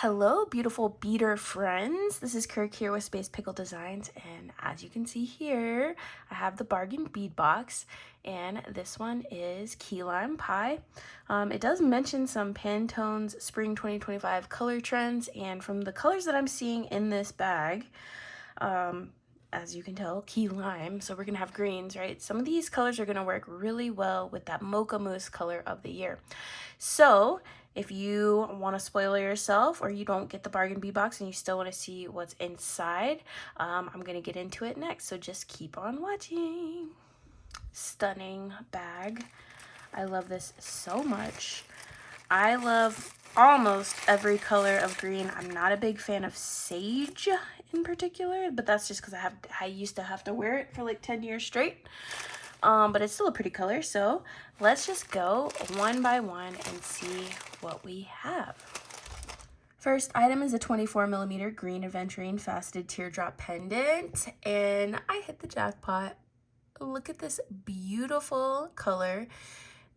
Hello, beautiful beader friends. This is Kirk here with Space Pickle Designs, and as you can see here, I have the Bargain Bead Box, and this one is Key Lime Pie. It does mention some Pantone's Spring 2025 color trends, and from the colors that I'm seeing in this bag, as you can tell, key lime, so we're gonna have greens, right? Some of these colors are gonna work really well with that mocha mousse color of the year. So if you want to spoil yourself or you don't get the Bargain Bead Box and you still want to see what's inside, I'm gonna get into it next, so just keep on watching. Stunning bag. I love this so much. I love almost every color of green. I'm not a big fan of sage in particular, but that's just because I used to have to wear it for like 10 years straight. But it's still a pretty color, so let's just go one by one and see what we have. First item is a 24mm green aventurine faceted teardrop pendant, and I hit the jackpot. Look at this beautiful color,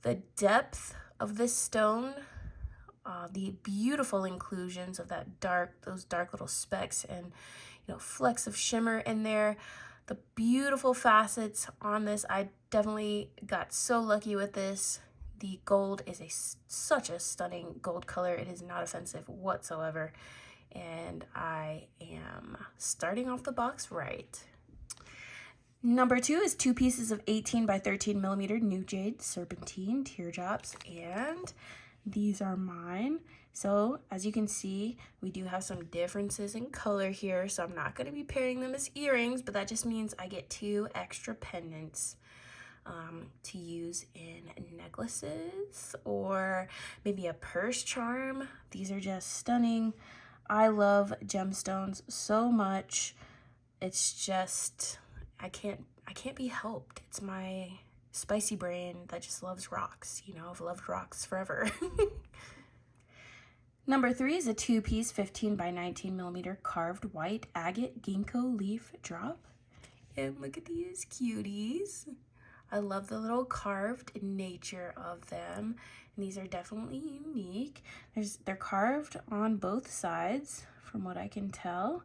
the depth of this stone, the beautiful inclusions of those dark little specks and flecks of shimmer in there. The beautiful facets on this. I definitely got so lucky with this. The gold is such a stunning gold color. It is not offensive whatsoever, and I am starting off the box right. Number 2 is 2 pieces of 18 by 13mm new jade serpentine teardrops, and these are mine. So as you can see, we do have some differences in color here, so I'm not going to be pairing them as earrings, but that just means I get 2 extra pendants to use in necklaces or maybe a purse charm. These are just stunning. I love gemstones so much. It's just I can't be helped. It's my spicy brain that just loves rocks. I've loved rocks forever. Number 3 is a 2-piece 15 by 19mm carved white agate ginkgo leaf drop. And look at these cuties. I love the little carved nature of them. And these are definitely unique. They're carved on both sides from what I can tell.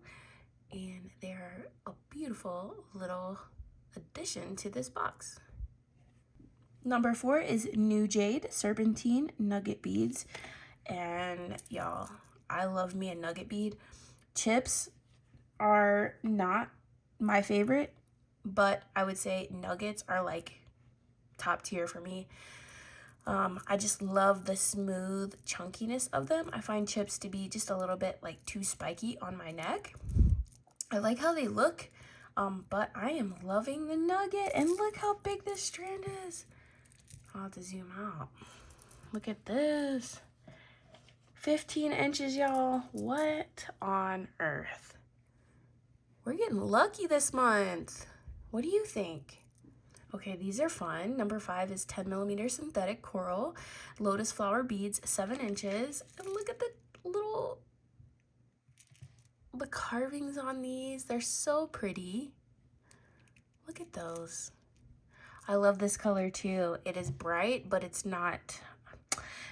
And they're a beautiful little addition to this box. Number 4 is new jade serpentine nugget beads. And y'all, I love me a nugget bead. Chips are not my favorite, but I would say nuggets are like top tier for me. I just love the smooth chunkiness of them. I find chips to be just a little bit like too spiky on my neck. I like how they look, but I am loving the nugget, and look how big this strand is. I'll have to zoom out. Look at this. 15 inches, y'all. What on earth? We're getting lucky this month. What do you think? Okay, these are fun. Number 5 is 10mm synthetic coral lotus flower beads, 7 inches. And look at the carvings on these. They're so pretty. Look at those. I love this color too. It is bright, but it's not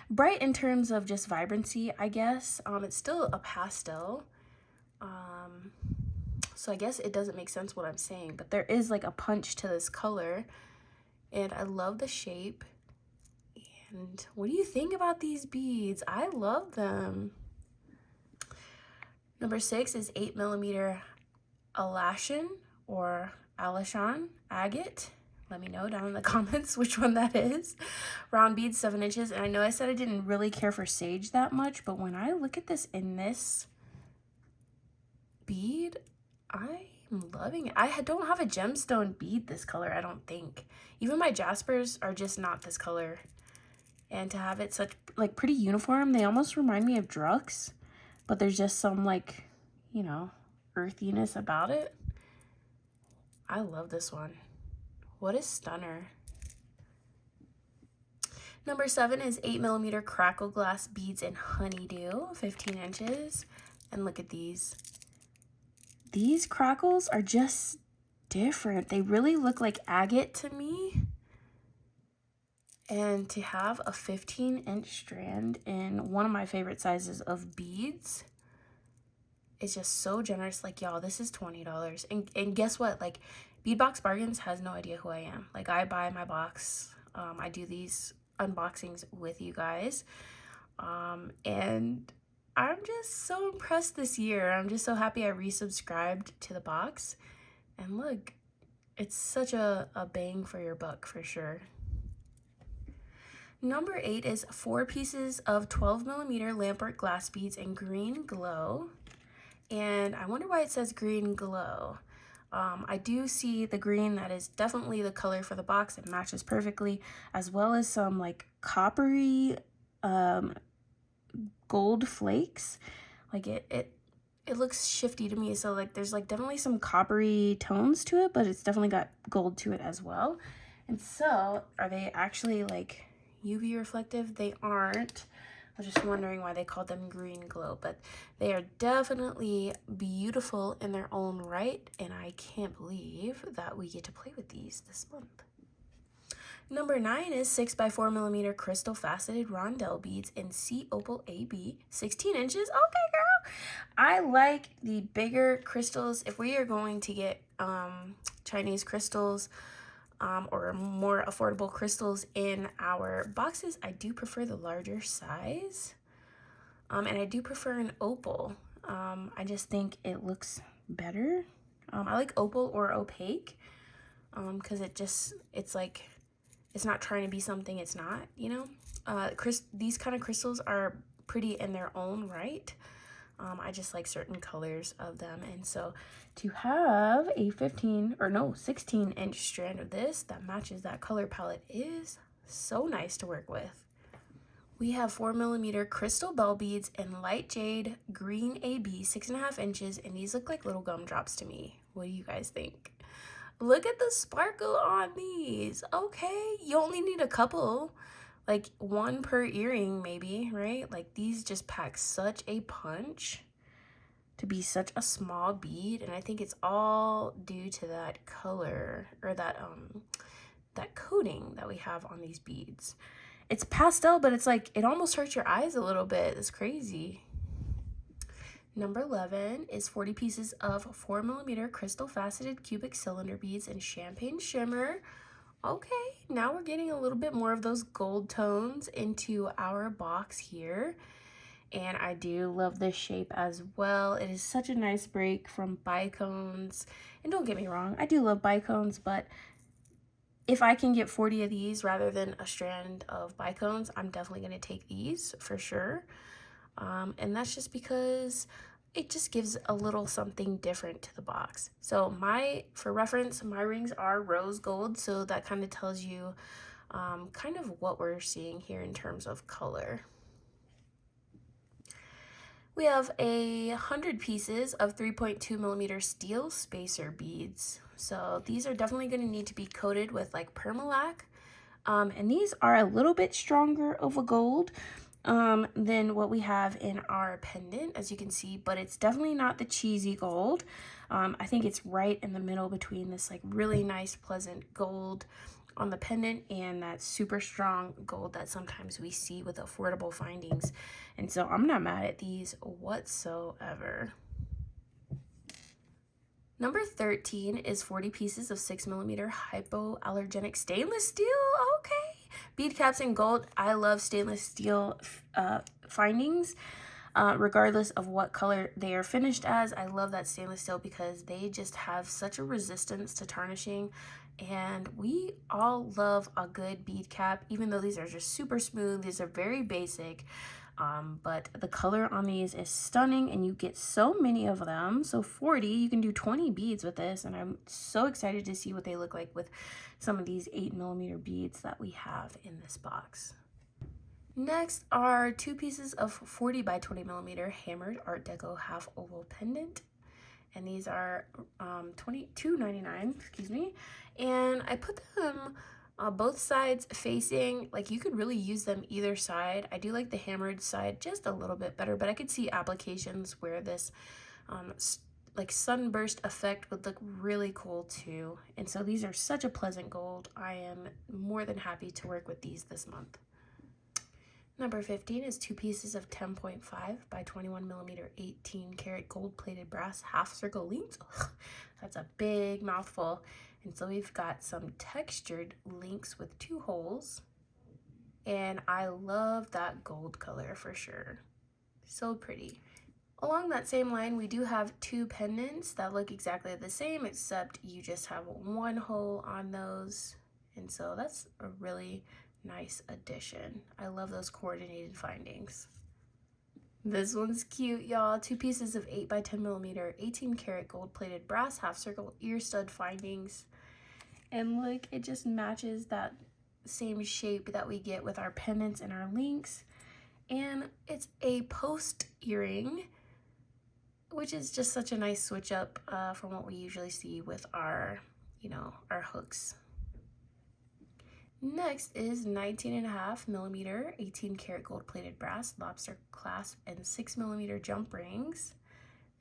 bright in terms of just vibrancy, I guess. It's still a pastel. So I guess it doesn't make sense what I'm saying, but there is like a punch to this color, and I love the shape. And what do you think about these beads? I love them. Number 6 is 8mm Alashan or Alashan agate. Let me know down in the comments which one that is. Round beads, 7 inches. And I know I said I didn't really care for sage that much, but when I look at this in this bead, I'm loving it. I don't have a gemstone bead this color, I don't think. Even my jaspers are just not this color. And to have it such like pretty uniform, they almost remind me of Drux, but there's just some like, earthiness about it. I love this one. What a stunner. Number 7 is 8mm crackle glass beads in honeydew, 15 inches. And look at these. These crackles are just different. They really look like agate to me. And to have a 15-inch strand in one of my favorite sizes of beads, is just so generous. Like, y'all, this is $20. And guess what? Like, Bead Box Bargains has no idea who I am. Like, I buy my box. I do these unboxings with you guys. And I'm just so impressed this year. I'm just so happy I resubscribed to the box. And look, it's such a bang for your buck for sure. Number 8 is 4 pieces of 12mm lampwork glass beads in green glow. And I wonder why it says green glow. I do see the green, that is definitely the color for the box. It matches perfectly, as well as some like coppery gold flakes. Like it looks shifty to me, so like there's like definitely some coppery tones to it, but it's definitely got gold to it as well. And so are they actually like UV reflective? They aren't. I was just wondering why they called them green glow, but they are definitely beautiful in their own right, and I can't believe that we get to play with these this month. Number 9 is 6x4mm crystal faceted rondelle beads in Sea Opal AB, 16 inches. Okay, girl. I like the bigger crystals. If we are going to get Chinese crystals, or more affordable crystals in our boxes, I do prefer the larger size, and I do prefer an opal. I just think it looks better. I like opal or opaque, because it's like, it's not trying to be something it's not, you know. These kind of crystals are pretty in their own right. I just like certain colors of them, and so to have a 16-inch strand of this that matches that color palette is so nice to work with. We have 4mm crystal bell beads in light jade green AB, 6.5 inches, and these look like little gumdrops to me. What do you guys think? Look at the sparkle on these. Okay, you only need a couple, like 1 per earring maybe, right? Like, these just pack such a punch to be such a small bead, and I think it's all due to that color, or that coating that we have on these beads. It's pastel, but it's like, it almost hurts your eyes a little bit. It's crazy. Number 11 is 40 pieces of 4mm crystal faceted cubic cylinder beads in champagne shimmer. Okay, now we're getting a little bit more of those gold tones into our box here. And I do love this shape as well. It is such a nice break from bicones. And don't get me wrong, I do love bicones, but if I can get 40 of these rather than a strand of bicones, I'm definitely going to take these for sure. And that's just because it just gives a little something different to the box. So for reference, my rings are rose gold, so that kind of tells you kind of what we're seeing here in terms of color. We have 100 pieces of 3.2mm steel spacer beads. So these are definitely going to need to be coated with like permalac. And these are a little bit stronger of a gold than what we have in our pendant, as you can see, but it's definitely not the cheesy gold. I think it's right in the middle between this like really nice, pleasant gold on the pendant and that super strong gold that sometimes we see with affordable findings. And so I'm not mad at these whatsoever. Number 13 is 40 pieces of 6mm hypoallergenic stainless steel. Okay. Bead caps in gold. I love stainless steel findings, regardless of what color they are finished as. I love that stainless steel because they just have such a resistance to tarnishing. And we all love a good bead cap, even though these are just super smooth. These are very basic. But the color on these is stunning, and you get so many of them. So 40, you can do 20 beads with this, and I'm so excited to see what they look like with some of these 8mm beads that we have in this box. Next are 2 pieces of 40 by 20mm hammered Art Deco half oval pendant, and these are $22.99, excuse me, and I put them both sides facing, like you could really use them either side. I do like the hammered side just a little bit better, but I could see applications where this like sunburst effect would look really cool too. And so these are such a pleasant gold. I am more than happy to work with these this month. Number 15 is 2 pieces of 10.5 by 21 millimeter 18 karat gold plated brass half circle links. Ugh, that's a big mouthful. And so we've got some textured links with 2 holes. And I love that gold color for sure. So pretty. Along that same line, we do have 2 pendants that look exactly the same, except you just have 1 hole on those. And so that's a really nice addition. I love those coordinated findings. This one's cute, y'all. 2 pieces of 8 by 10 millimeter 18 karat gold plated brass half circle ear stud findings. And look, it just matches that same shape that we get with our pendants and our links. And it's a post earring, which is just such a nice switch up from what we usually see with our, our hooks. Next is 19.5 millimeter 18 karat gold plated brass lobster clasp and 6 millimeter jump rings.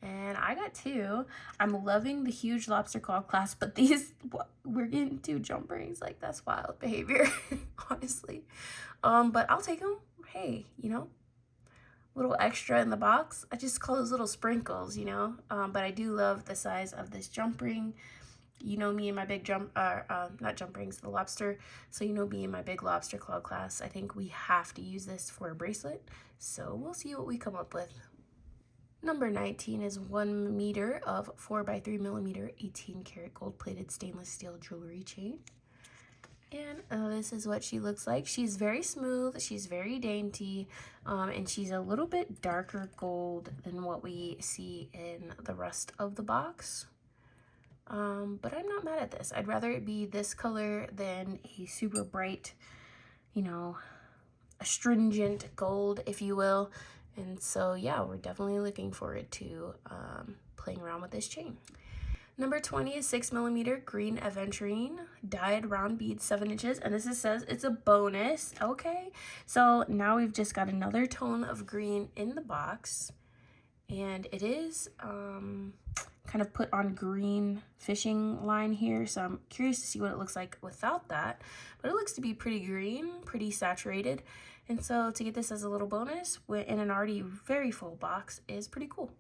And I got 2. I'm loving the huge lobster claw clasp, but these, we're getting 2 jump rings. Like, that's wild behavior, honestly. But I'll take them. Hey, little extra in the box. I just call those little sprinkles, but I do love the size of this jump ring. You know me and my big not jump rings, the lobster. So you know me and my big lobster claw clasp. I think we have to use this for a bracelet. So we'll see what we come up with. Number 19 is 1 meter of 4 by 3 millimeter 18 karat gold plated stainless steel jewelry chain. And this is what she looks like. She's very smooth, she's very dainty, and she's a little bit darker gold than what we see in the rest of the box. But I'm not mad at this. I'd rather it be this color than a super bright, astringent gold, if you will. And so, yeah, we're definitely looking forward to playing around with this chain. Number 20 is 6 millimeter green aventurine dyed round bead 7 inches. And this says it's a bonus. Okay, so now we've just got another tone of green in the box. And it is kind of put on green fishing line here. So I'm curious to see what it looks like without that. But it looks to be pretty green, pretty saturated. And so to get this as a little bonus in an already very full box is pretty cool.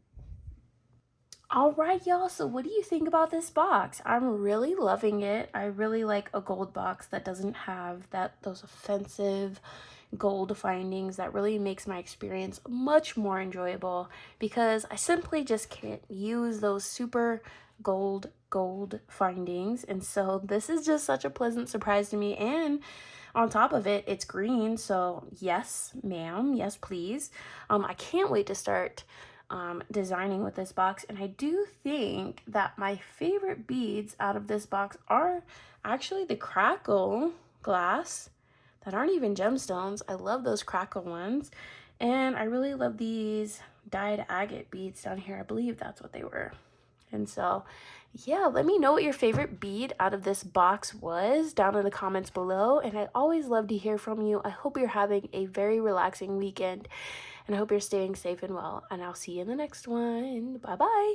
All right, y'all, so what do you think about this box? I'm really loving it. I really like a gold box that doesn't have those offensive gold findings. That really makes my experience much more enjoyable because I simply just can't use those super gold findings. And so this is just such a pleasant surprise to me. And on top of it, it's green. So yes, ma'am. Yes, please. I can't wait to start designing with this box. And I do think that my favorite beads out of this box are actually the crackle glass that aren't even gemstones. I love those crackle ones. And I really love these dyed agate beads down here. I believe that's what they were. And so, yeah, let me know what your favorite bead out of this box was down in the comments below. And I always love to hear from you. I hope you're having a very relaxing weekend. And I hope you're staying safe and well. And I'll see you in the next one. Bye-bye.